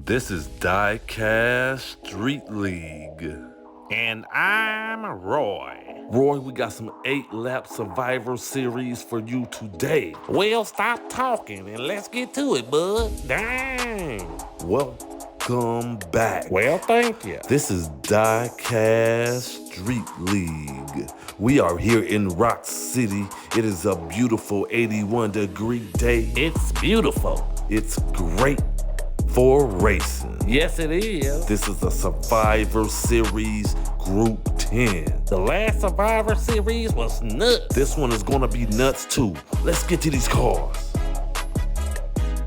This is DieCast Street League. And I'm Roy. Roy, we got some 8-lap Survivor Series for you today. Well, stop talking and let's get to it, bud. Dang. Welcome back. Well, thank you. This is DieCast Street League. We are here in Rock City. It is a beautiful 81-degree day. It's beautiful. It's great for racing. Yes, it is. This is a Survivor Series Group 10. The last Survivor Series was nuts. This one is gonna be nuts too. Let's get to these cars.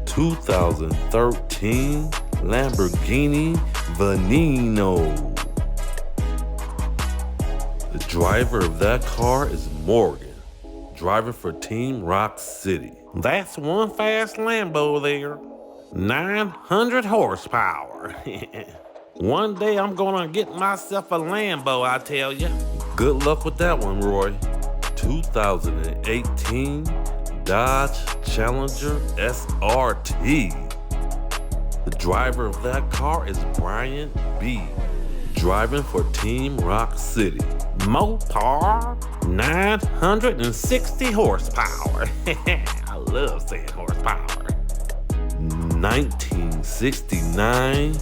2013 Lamborghini Veneno. The driver of that car is Morgan, driving for Team Rock City. That's one fast Lambo there. 900 horsepower. One day I'm gonna get myself a Lambo, I tell you. Good luck with that one, Roy. 2018 Dodge Challenger SRT. The driver of that car is Brian B, driving for Team Rock City. Mopar, 960 horsepower. I love saying horsepower. 1969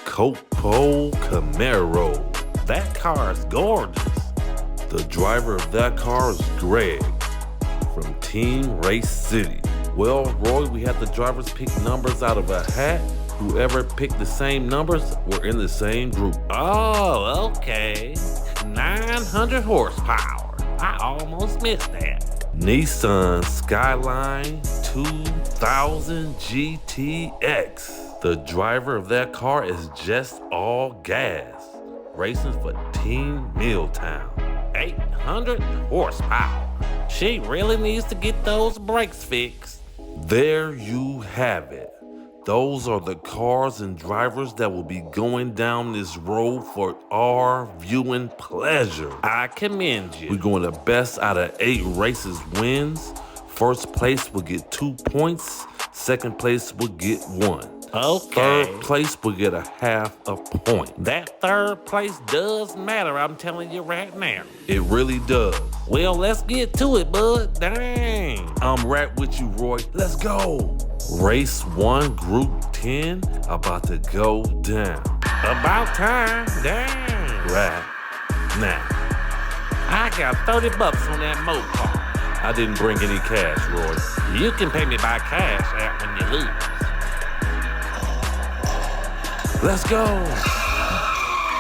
Copo Camaro. That car is gorgeous. The driver of that car is Greg from Team Race City. Well, Roy, we had the drivers pick numbers out of a hat. Whoever picked the same numbers were in the same group. Oh, okay. 900 horsepower. I almost missed that. Nissan Skyline 2000 GTX. The driver of that car is just all gas, racing for Team Milltown. 800 horsepower. She really needs to get those brakes fixed. There you have it. Those are the cars and drivers that will be going down this road for our viewing pleasure. I commend you. We're going the best out of 8 races wins. First place will get 2 points. Second place will get 1. Okay. Third place will get a half a point. That third place does matter, I'm telling you right now. It really does. Well, let's get to it, bud. Dang. I'm right with you, Roy. Let's go. Race 1, Group 10, about to go down. About time. Dang. Right now. I got 30 bucks on that Mopar. I didn't bring any cash, Roy. You can pay me by cash out when you lose. Let's go.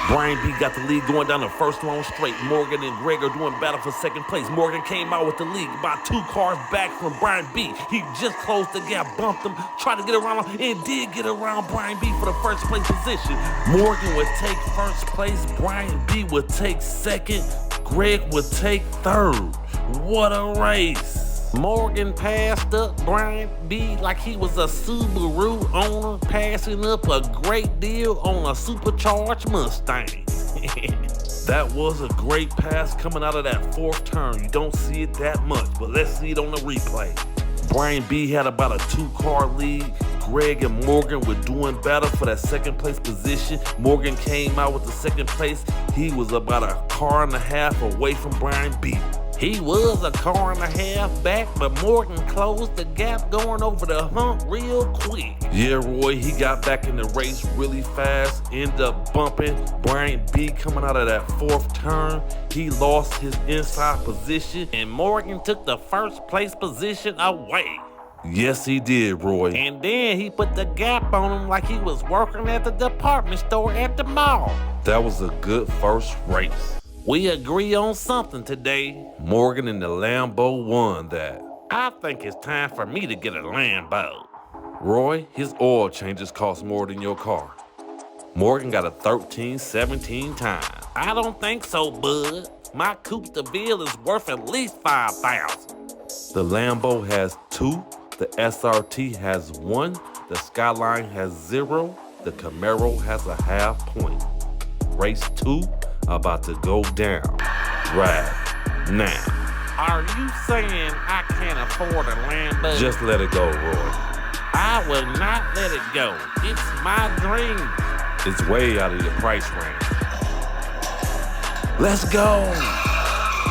Brian B got the lead going down the first long straight. Morgan and Greg are doing battle for second place. Morgan came out with the lead, about 2 cars back from Brian B. He just closed the gap, bumped him, tried to get around him, and did get around Brian B for the first place position. Morgan would take first place. Brian B would take second. Greg would take third. What a race. Morgan passed up Brian B like he was a Subaru owner passing up a great deal on a supercharged Mustang. That was a great pass coming out of that 4th turn. You don't see it that much, but let's see it on the replay. Brian B had about a 2-car lead. Greg and Morgan were doing battle for that second place position. Morgan came out with the second place. He was about a car and a half away from Brian B. He was a car and a half back, but Morgan closed the gap going over the hump real quick. Yeah, Roy, he got back in the race really fast, ended up bumping Brian B coming out of that 4th turn. He lost his inside position, and Morgan took the first place position away. Yes, he did, Roy. And then he put the gap on him like he was working at the department store at the mall. That was a good first race. We agree on something today. Morgan and the Lambo won that. I think it's time for me to get a Lambo. Roy, his oil changes cost more than your car. Morgan got a 13-17 time. I don't think so, bud. My Coupe de Ville is worth at least $5,000. The Lambo has 2. The SRT has 1. The Skyline has 0. The Camaro has a half point. Race 2. About to go down right now. Are you saying I can't afford a Lambo? Just let it go, Roy. I will not let it go. It's my dream. It's way out of your price range. Let's go.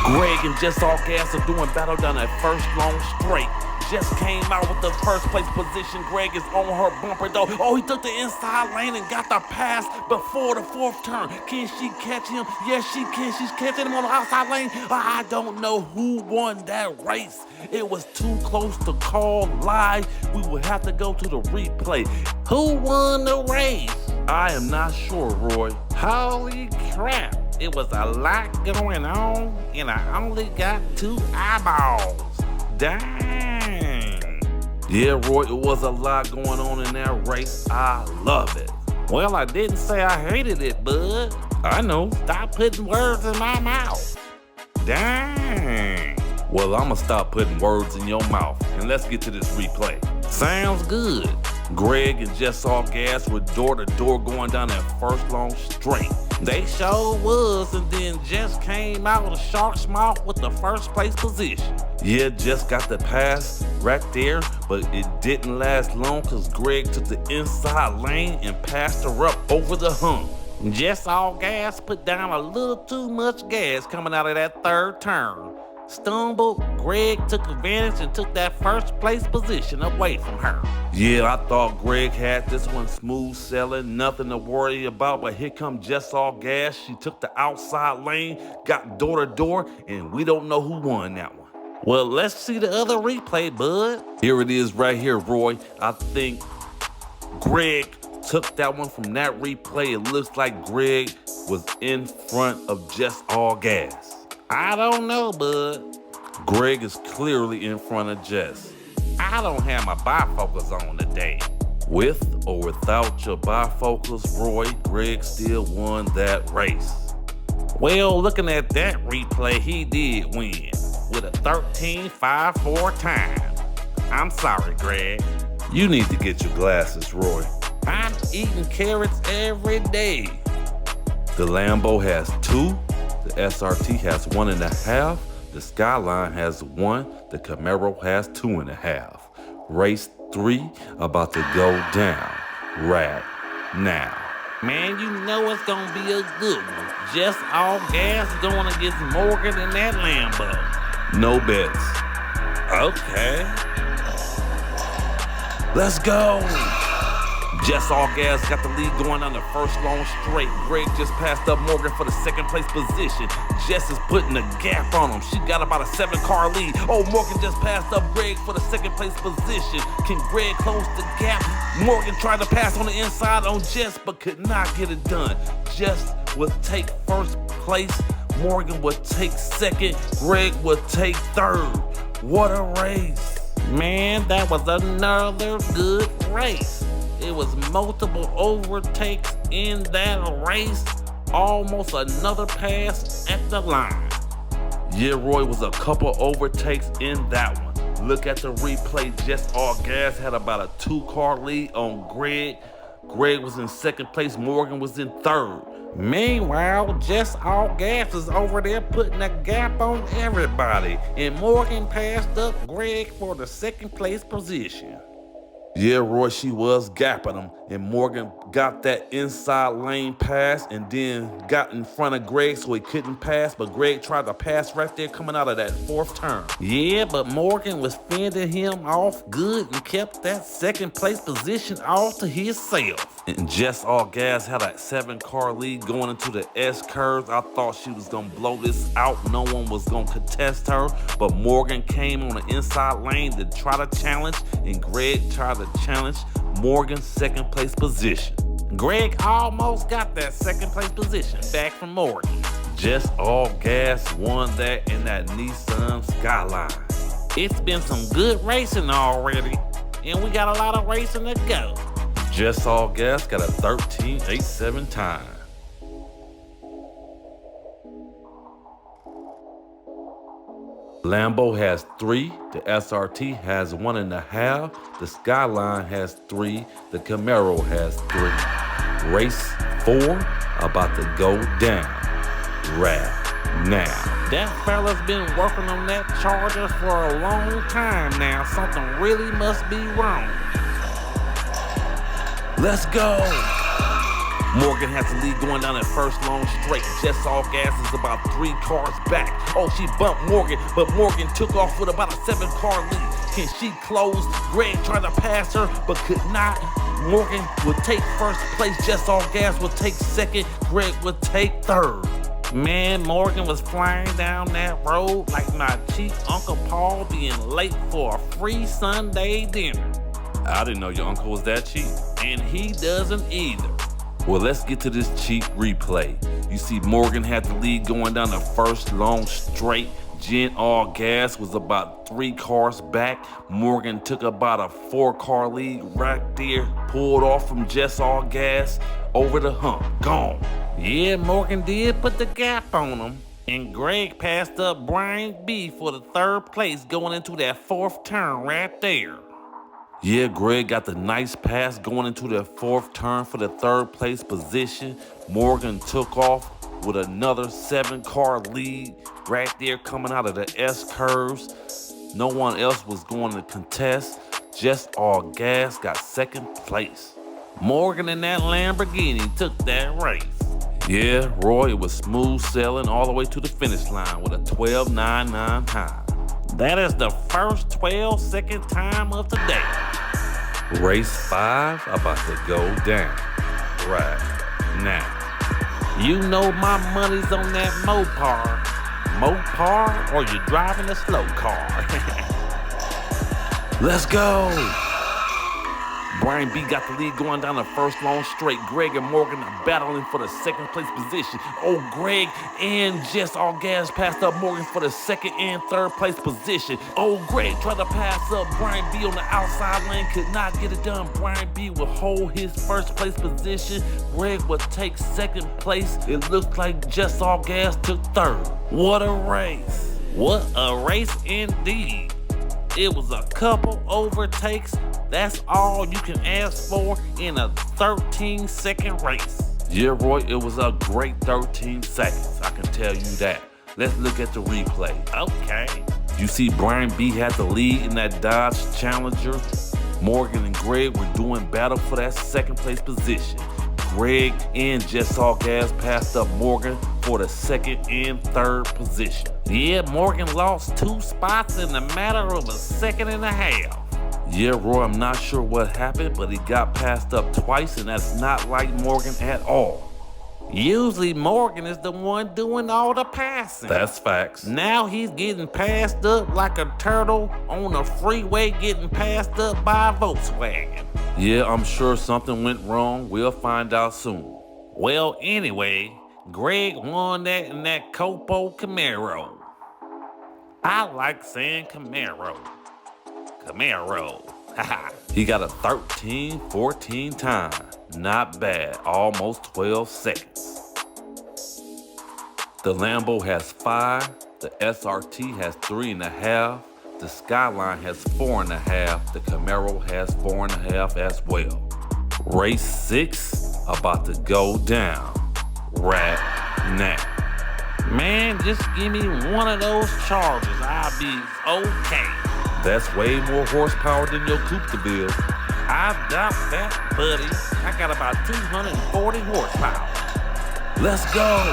Greg and Just All Gas are doing battle down that first long straight. Just came out with the first place position. Greg is on her bumper though. Oh, he took the inside lane and got the pass before the fourth turn. Can she catch him? Yes, she can. She's catching him on the outside lane. I don't know who won that race. It was too close to call live. We will have to go to the replay. Who won the race? I am not sure, Roy. Holy crap. It was a lot going on, and I only got 2 eyeballs. Dang. Yeah, Roy, it was a lot going on in that race. I love it. Well, I didn't say I hated it, bud. I know. Stop putting words in my mouth. Dang. Well, I'ma stop putting words in your mouth, and let's get to this replay. Sounds good. Greg and Just All Gas were door to door going down that first long straight. They sure was, and then Jess came out of the shark's mouth with the first place position. Yeah, Jess got the pass right there, but it didn't last long because Greg took the inside lane and passed her up over the hump. Jess All Gas put down a little too much gas coming out of that third turn. Stumbled, Greg took advantage and took that first place position away from her. Yeah, I thought Greg had this one smooth sailing, nothing to worry about, but here come Just All Gas. She took the outside lane, got door to door, and we don't know who won that one. Well, let's see the other replay, bud. Here it is right here, Roy. I think Greg took that one from that replay. It looks like Greg was in front of Just All Gas. I don't know, bud. Greg is clearly in front of Jess. I don't have my bifocals on today. With or without your bifocals, Roy, Greg still won that race. Well, looking at that replay, he did win with a 13.54 time. I'm sorry, Greg. You need to get your glasses, Roy. I'm eating carrots every day. The Lambo has 2. The SRT has 1.5. The Skyline has 1. The Camaro has 2.5. Race 3 about to go down right now. Man, you know it's gonna be a good one. Just All Gas going against Morgan in that Lambo. No bets. Okay. Let's go. Just All Gas got the lead going on the first long straight. Greg just passed up Morgan for the second place position. Jess is putting a gap on him. She got about a 7-car lead. Oh, Morgan just passed up Greg for the second place position. Can Greg close the gap? Morgan tried to pass on the inside on Jess, but could not get it done. Jess would take first place. Morgan would take second. Greg would take third. What a race. Man, that was another good race. It was multiple overtakes in that race. Almost another pass at the line. Yeah, Roy, was a couple overtakes in that one. Look at the replay. Just All Gas had about a 2-car lead on Greg. Greg was in second place. Morgan was in third. Meanwhile, Just All Gas is over there putting a gap on everybody. And Morgan passed up Greg for the second place position. Yeah, Roy, she was gapping him, and Morgan got that inside lane pass and then got in front of Greg so he couldn't pass, but Greg tried to pass right there coming out of that fourth turn. Yeah, but Morgan was fending him off good and kept that second place position all to himself. And Just All Gas had a 7-car lead going into the S-curves. I thought she was gonna blow this out. No one was gonna contest her, but Morgan came on the inside lane to try to challenge, and Greg tried to challenge Morgan's second place position. Greg almost got that second place position back from Morgan. Just All Gas won that in that Nissan Skyline. It's been some good racing already, and we got a lot of racing to go. Just All Gas got a 13.87 time. Lambo has 3, the SRT has 1.5, the Skyline has 3, the Camaro has 3. Race 4 about to go down right now. That fella's been working on that Charger for a long time now. Something really must be wrong. Let's go. Morgan has the lead going down that first long straight. Just All Gas is about 3 cars back. Oh, she bumped Morgan, but Morgan took off with about a 7-car lead. Can she close? Greg tried to pass her, but could not. Morgan would take first place. Just All Gas would take second. Greg would take third. Man, Morgan was flying down that road like my cheap Uncle Paul being late for a free Sunday dinner. I didn't know your uncle was that cheap. And he doesn't either. Well, let's get to this cheap replay. You see Morgan had the lead going down the first long straight. Jen All Gas was about 3 cars back. Morgan took about a 4-car lead right there. Pulled off from Just All Gas over the hump. Gone. Yeah, Morgan did put the gap on him. And Greg passed up Brian B for the 3rd place going into that 4th turn right there. Yeah, Greg got the nice pass going into the 4th turn for the 3rd place position. Morgan took off with another 7-car lead right there coming out of the S curves. No one else was going to contest. Just All Gas got 2nd place. Morgan in that Lamborghini took that race. Yeah, Roy, it was smooth sailing all the way to the finish line with a 12.99 time. That is the first 12-second time of the day. Race 5 about to go down right now. You know my money's on that Mopar. Mopar, or you driving a slow car. Let's go. Brian B got the lead going down the first long straight. Greg and Morgan are battling for the 2nd place position. Oh, Greg and Just All Gas passed up Morgan for the 2nd and 3rd place position. Oh, Greg tried to pass up Brian B on the outside lane, could not get it done. Brian B would hold his 1st place position. Greg would take 2nd place. It looked like Just All Gas took 3rd. What a race. What a race indeed. It was a couple overtakes. That's all you can ask for in a 13-second race. Yeah, Roy, it was a great 13 seconds. I can tell you that. Let's look at the replay. Okay. You see Brian B had the lead in that Dodge Challenger. Morgan and Greg were doing battle for that 2nd place position. Greg and Just All Gas passed up Morgan for the 2nd and 3rd position. Yeah, Morgan lost 2 spots in a matter of a 1.5 seconds. Yeah, Roy, I'm not sure what happened, but he got passed up twice, and that's not like Morgan at all. Usually Morgan is the one doing all the passing. That's facts. Now he's getting passed up like a turtle on a freeway getting passed up by a Volkswagen. Yeah, I'm sure something went wrong. We'll find out soon. Well, anyway, Greg won that in that Copo Camaro. I like saying Camaro. Camaro. Haha. He got a 13-14 time. Not bad. Almost 12 seconds. The Lambo has 5. The SRT has 3.5. The Skyline has 4.5. The Camaro has 4.5 as well. Race 6 about to go down right now. Man, just give me one of those Chargers. I'll be okay. That's way more horsepower than your Coupe de Ville. I doubt that, buddy. I got about 240 horsepower. Let's go.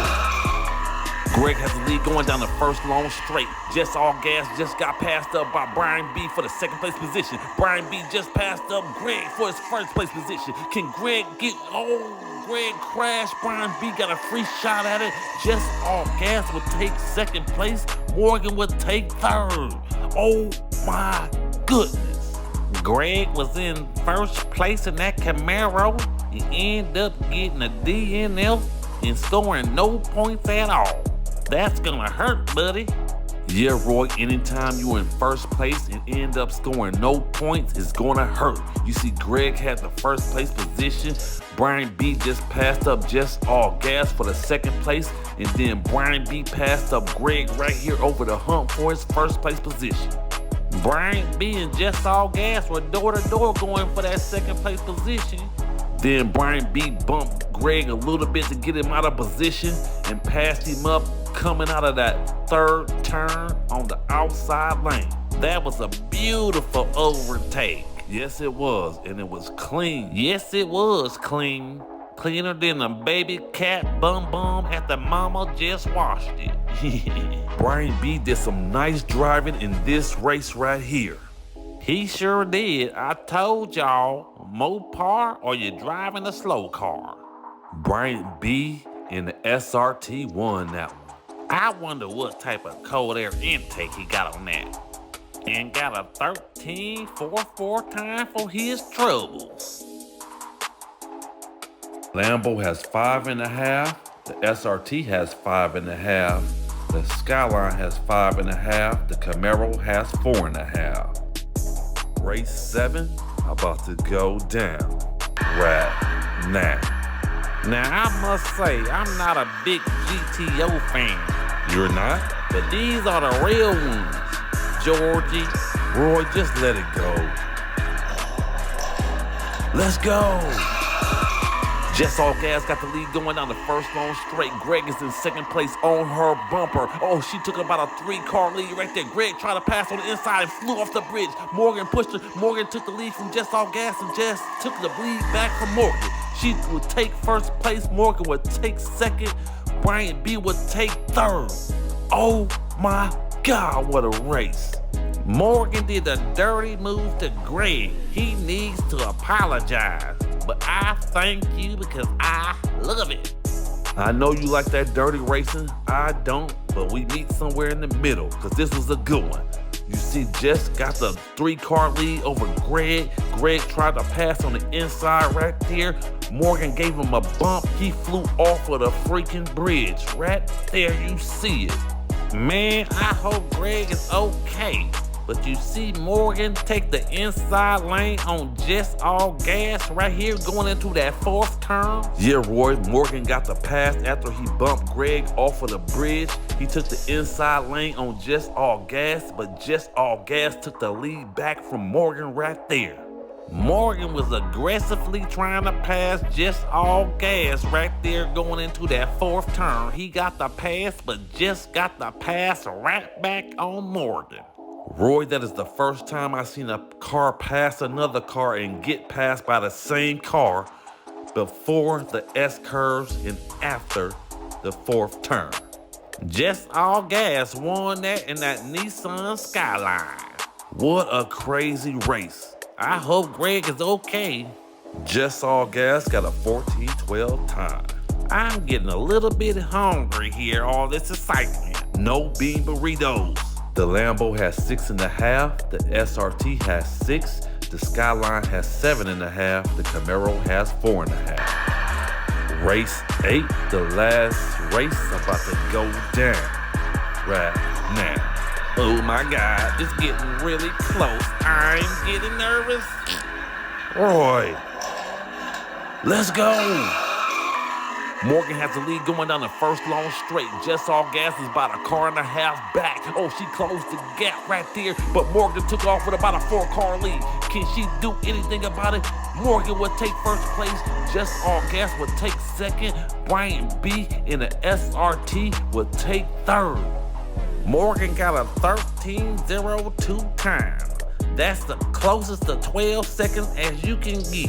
Greg has the lead going down the first long straight. Just All Gas just got passed up by Brian B for the 2nd place position. Brian B just passed up Greg for his 1st place position. Can Greg get, Greg crashed. Brian B got a free shot at it. Just All Gas would take 2nd place. Morgan would take 3rd. Oh my goodness. Greg was in 1st place in that Camaro. He ended up getting a DNF and scoring no points at all. That's gonna hurt, buddy. Yeah, Roy, anytime you're in 1st place and end up scoring no points, it's gonna hurt. You see, Greg had the 1st place position. Brian B just passed up Just All Gas for the 2nd place, and then Brian B passed up Greg right here over the hump for his 1st place position. Brian B and Just All Gas were door to door going for that 2nd place position. Then Brian B bumped Greg a little bit to get him out of position and passed him up coming out of that 3rd turn on the outside lane. That was a beautiful overtake. Yes, it was, and it was clean. Yes, it was clean. Cleaner than a baby cat bum after mama just washed it. Brian B did some nice driving in this race right here. He sure did. I told y'all, Mopar or you're driving a slow car. Brian B in the SRT won that one. I wonder what type of cold air intake he got on that. And got a 13.44 time for his troubles. Lambo has 5.5. The SRT has 5.5. The Skyline has 5.5. The Camaro has 4.5. Race 7 about to go down right now. Now I must say, I'm not a big GTO fan. You're not? But these are the real ones. Georgie. Roy, just let it go. Let's go. Just All Gas got the lead going down the first long straight. Greg is in second place on her bumper. Oh, she took about a 3-car lead right there. Greg tried to pass on the inside and flew off the bridge. Morgan pushed her. Morgan took the lead from Just All Gas and Jess took the lead back from Morgan. She would take first place. Morgan would take second. Brian B would take third. Oh my God, what a race. Morgan did a dirty move to Greg. He needs to apologize. But I thank you because I love it. I know you like that dirty racing. I don't, but we meet somewhere in the middle because this was a good one. You see, Jess got the 3-car lead over Greg. Greg tried to pass on the inside right there. Morgan gave him a bump. He flew off of the freaking bridge. Right there, you see it. Man, I hope Greg is okay. But you see Morgan take the inside lane on Just All Gas right here going into that 4th turn? Yeah, Roy, Morgan got the pass after he bumped Greg off of the bridge. He took the inside lane on Just All Gas, but Just All Gas took the lead back from Morgan right there. Morgan was aggressively trying to pass Just All Gas right there going into that 4th turn. He got the pass, but just got the pass right back on Morgan. Roy, that is the first time I've seen a car pass another car and get passed by the same car before the S-curves and after the 4th turn. Just All Gas won that in that Nissan Skyline. What a crazy race. I hope Greg is okay. Just All Gas got a 14:12 time. I'm getting a little bit hungry here, all this excitement. No bean burritos. The Lambo has 6.5, the SRT has 6, the Skyline has 7.5, the Camaro has 4.5. Race 8, the last race about to go down right now. Oh my God, it's getting really close. I'm getting nervous. Roy, let's go. Morgan has the lead going down the first long straight. Just All Gas is about 1.5 cars back. Oh, she closed the gap right there, but Morgan took off with about a 4-car lead. Can she do anything about it? Morgan would take first place. Just All Gas would take second. Brian B in the SRT would take third. Morgan got a 13.02 time. That's the closest to 12 seconds as you can get.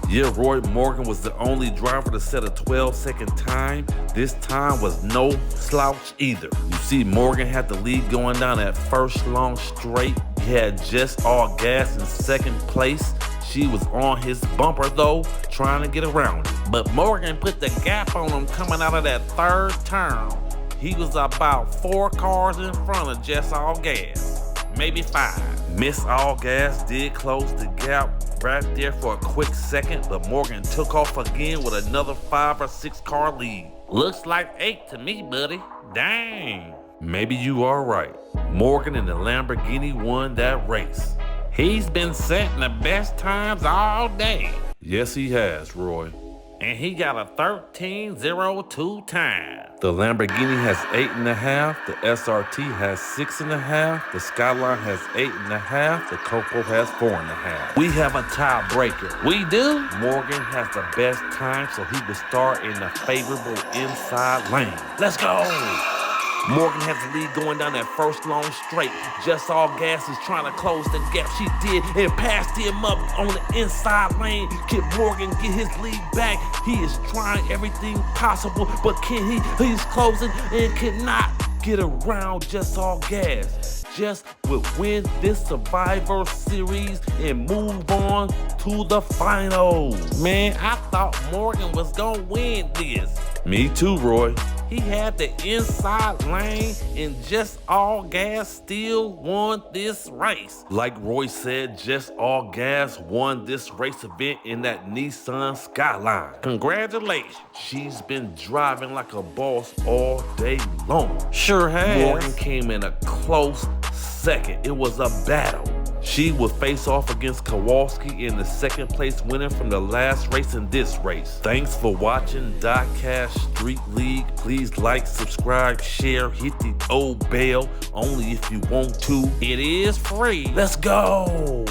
Yeah, Roy, Morgan was the only driver to set a 12-second time. This time was no slouch either. You see, Morgan had the lead going down that first long straight. He had Just All Gas in second place. She was on his bumper though, trying to get around it. But Morgan put the gap on him coming out of that 3rd turn. He was about 4 cars in front of Just All Gas, maybe 5. Miss All Gas did close the gap right there for a quick second, but Morgan took off again with another 5 or 6 car lead. Looks like 8 to me, buddy. Dang. Maybe you are right. Morgan in the Lamborghini won that race. He's been setting the best times all day. Yes, he has, Roy. And he got a 13.02 time. The Lamborghini has 8.5, the SRT has 6.5, the Skyline has 8.5, the Coco has 4.5. We have a tiebreaker. We do? Morgan has the best time, so he will start in the favorable inside lane. Let's go! Morgan has the lead going down that first long straight. Just All Gas is trying to close the gap. She did and passed him up on the inside lane. Can Morgan get his lead back? He is trying everything possible, but can he? He's closing and cannot get around Just All Gas. Just will win this Survivor Series and move on to the finals. Man, I thought Morgan was gonna win this. Me too, Roy. He had the inside lane and Just All Gas still won this race. Like Roy said, Just All Gas won this race event in that Nissan Skyline. Congratulations. She's been driving like a boss all day long. Sure has. Morgan came in a close second. It was a battle. She would face off against Kowalski in the second place winner from the last race in this race. Thanks for watching DieCast Street League. Please like, subscribe, share, hit the old bell, only if you want to. It is free. Let's go.